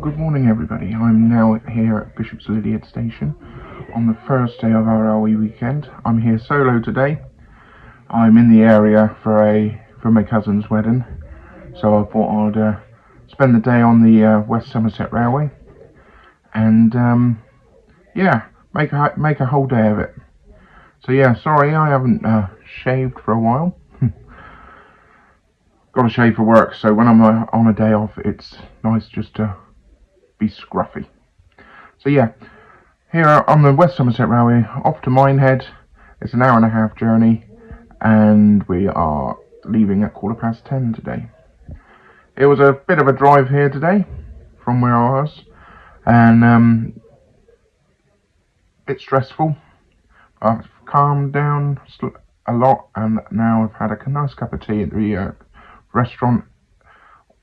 Good morning everybody. I'm now here at Bishop's Lydiard Station on the first day of our railway weekend. I'm here solo today. I'm in the area for my cousin's wedding, so I thought I'd spend the day on the West Somerset Railway and make a whole day of it. So yeah, sorry I haven't shaved for a while. Got to shave for work, so when I'm on a day off, it's nice just to be scruffy. So yeah, here on the West Somerset Railway, off to Minehead. It's an hour-and-a-half journey, and we are leaving at 10:15 today. It was a bit of a drive here today from where I was, and a bit stressful. I've calmed down a lot, and now I've had a nice cup of tea at the restaurant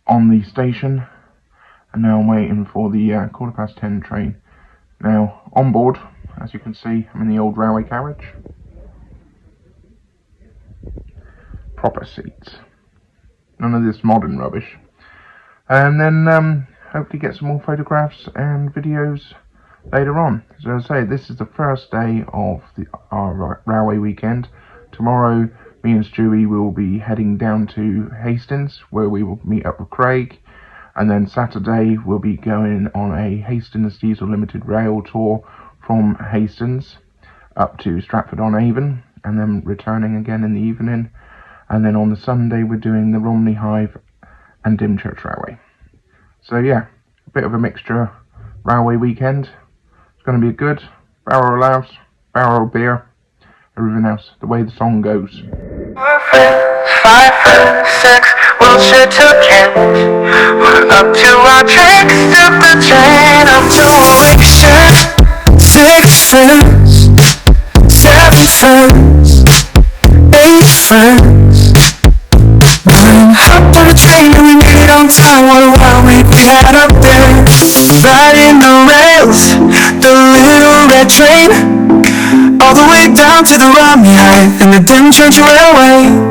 on the station, and now I'm waiting for the 10:15 train. Now, on board, as you can see, I'm in the old railway carriage. Proper seats. None of this modern rubbish. And then hopefully get some more photographs and videos later on. So as I say, this is the first day of our railway weekend. Tomorrow, me and Stewie will be heading down to Hastings, where we will meet up with Craig. And then Saturday we'll be going on a Hastings Diesel Limited rail tour from Hastings up to Stratford-on-Avon, and then returning again in the evening. And then on the Sunday we're doing the Romney Hythe and Dymchurch Railway. So yeah, a bit of a mixture railway weekend. It's going to be a good barrel of laughs, barrel of beer, everything else, the way the song goes. 5, 6, Wiltshire to Kent. We're up to our tricks, took the train up to Warwickshire. 6 friends, 7 friends, 8 friends. 9 hopped on a train and we made it on time. What a wild week we had up there. Riding the rails, the little red train, all the way down to the Romney Hythe and the Dymchurch Railway.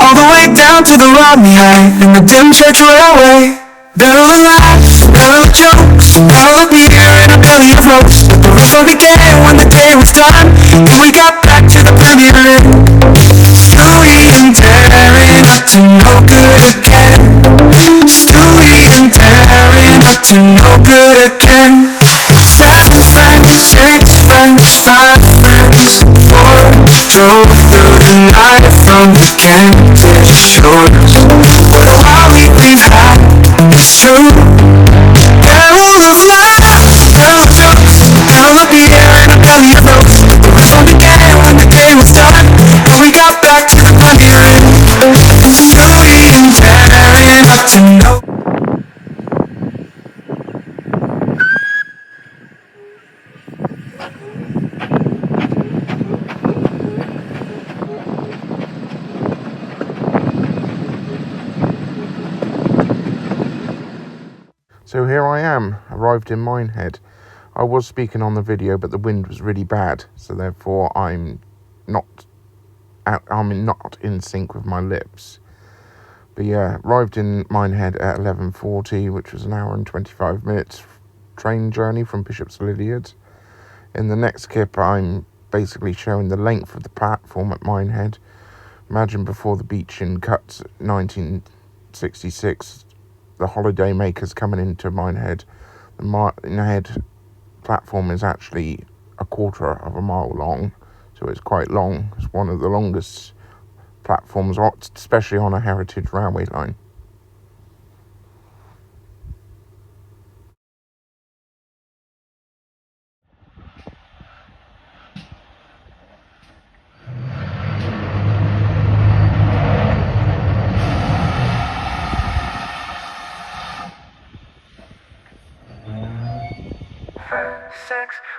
All the way down to the Romney Hythe and the Dymchurch Railway. Barrel of laughs, barrel of jokes, barrel of beer and a belly of roast. The fun began when the day was done, and we got back to the Premier Inn. Stewie and Darren up to no good again. Stewie and Darren up to no good again. 7 friends, 6 friends, 5 friends, 4 drove through the night from the Kentish shores. What a wild week we've had, it's true. Barrel of laughs, barrel of jokes, barrel of beer and a belly of roast. The fun began when the day was done, and we got back to the Premier Inn. Stewie and Darren up to no. So here I am, arrived in Minehead. I was speaking on the video, but the wind was really bad, so therefore I'm not in sync with my lips. But yeah, arrived in Minehead at 11:40, which was an hour and 25 minutes train journey from Bishop's Lydiard. In the next clip, I'm basically showing the length of the platform at Minehead. Imagine before the beach in Cuts 1966. The holiday makers coming into Minehead. The Minehead platform is actually a quarter of a mile long, so it's quite long. It's one of the longest platforms, especially on a heritage railway line.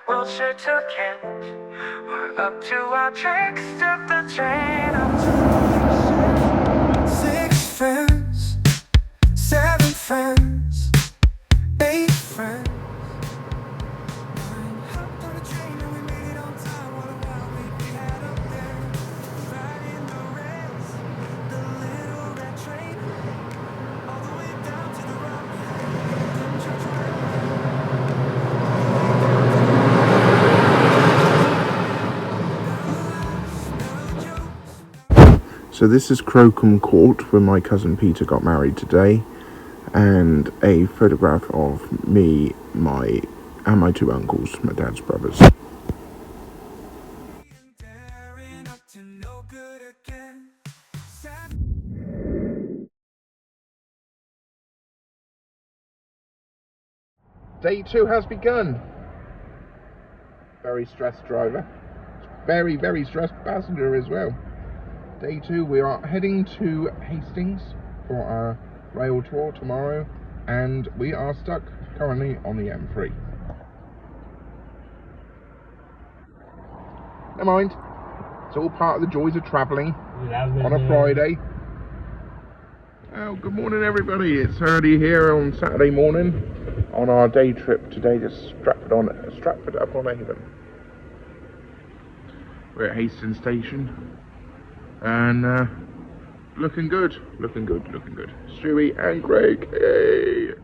Wiltshire to Kent. We're up to our tricks, took the train up to Warwickshire. 6 friends, 7 friends, 8 friends. 9 hopped on a train and we made it on time. What a wild week we had up there. Riding the rails, the little red train, all the way down to the Romney Hythe. So this is Crocombe Court, where my cousin Peter got married today, and a photograph of me, and my two uncles, my dad's brothers. Day 2 has begun. Very stressed driver. Very, very stressed passenger as well. Day 2, we are heading to Hastings for our rail tour tomorrow, and we are stuck currently on the M3. Never mind. It's all part of the joys of travelling on a Friday. Oh, good morning everybody. It's early here on Saturday morning on our day trip today to Stratford upon Avon. We're at Hastings Station and looking good. Stewie and Craig, hey!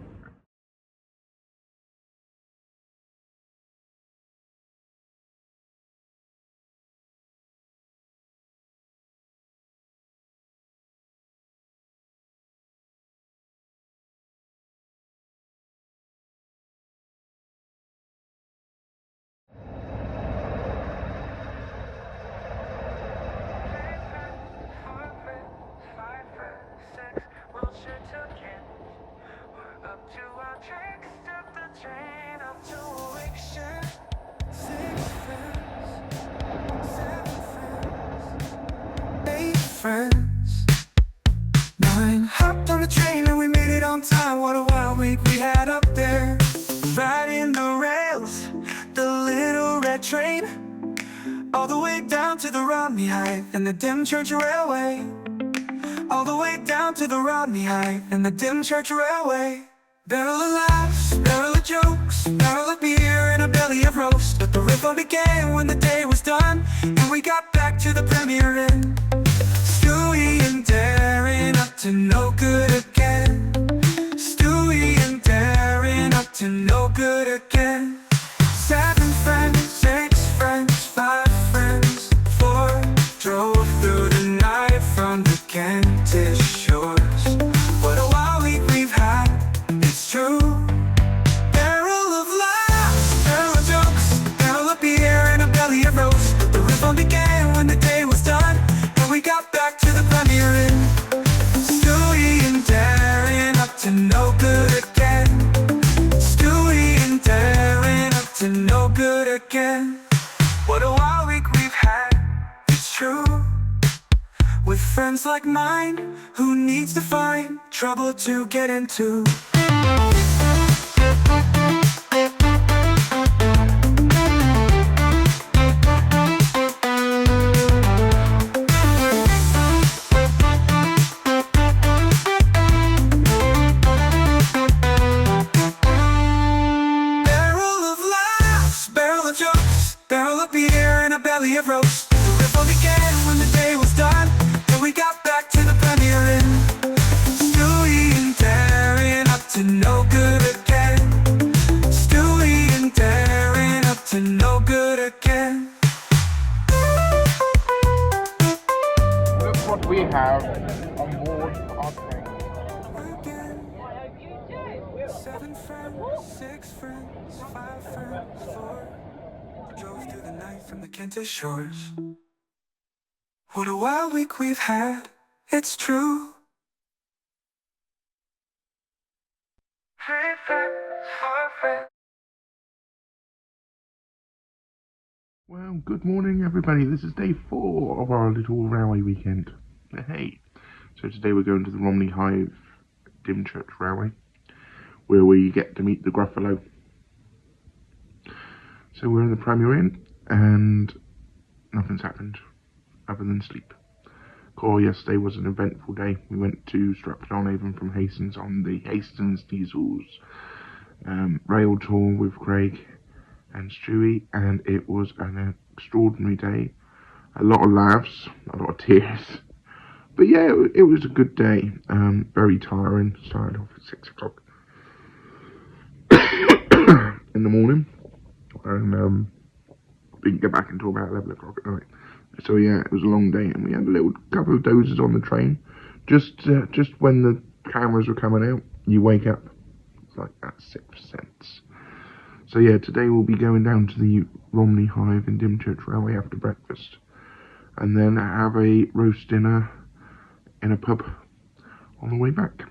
Friends, 9 hopped on the train and we made it on time. What a wild week we had up there, riding the rails, the little red train, all the way down to the Romney Hythe and the dim church railway. All the way down to the Romney Hythe and the dim church railway. Barrel of laughs, barrel of jokes, barrel of beer and a belly of roast. But the riff began when the day was done and we got back to the Premier Inn. Stewie and Darren up to no good again. Stewie and Darren up to no good again. 7 friends, 6 friends, 5 friends, 4 drove through the night from the Kentish shores. What a wild week we've had, it's true. Barrel of laughs, barrel of jokes, barrel of beer and a belly of roast. But the riff began when the day was done and we got back to the Premier Inn. Stewie and Darren up to no good again. Stewie and Darren up to no good again. What a wild week we've had, it's true. With friends like mine, who needs to find trouble to get into? Barrel of beer and a belly of roast. The riff began when the day was done and we got back to the Premier Inn. Stewie and Darren up to no good again. Stewie and Darren up to no good again. Look what we have on board our train. Again. 7 friends, 6 friends, 5 friends, 4 drove through the night from the Kentish shores. What a wild week we've had, it's true. Well, good morning everybody. This is day 4 of our little railway weekend. Hey, so today we're going to the Romney Hythe Dimchurch Railway, where we get to meet the Gruffalo. So we're in the Premier Inn, and nothing's happened other than sleep. Yesterday was an eventful day. We went to Stratford on Avon from Hastings on the Hastings Diesels rail tour with Craig and Stewie, and it was an extraordinary day. A lot of laughs, a lot of tears. But yeah, it was a good day. Very tiring. Started off at 6 o'clock in the morning, and didn't get back until about 11 o'clock at night. So yeah, it was a long day, and we had a little couple of dozes on the train. Just when the cameras were coming out, you wake up. It's like that 6%. So yeah, today we'll be going down to the Romney Hythe in Dymchurch Railway after breakfast, and then have a roast dinner in a pub on the way back.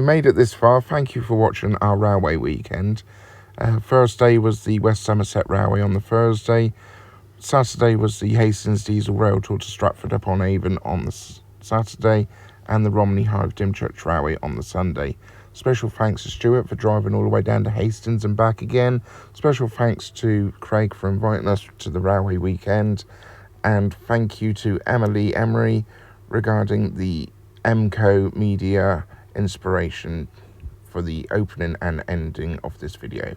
made it this far, thank you for watching our railway weekend. First day was the West Somerset Railway on the Thursday. Saturday was the Hastings Diesel Rail Tour to Stratford-upon-Avon on the Saturday, and the Romney Hythe Dymchurch Railway on the Sunday. Special thanks to Stuart for driving all the way down to Hastings and back again. Special thanks to Craig for inviting us to the railway weekend. And thank you to Emily Emery regarding the MCO Media inspiration for the opening and ending of this video.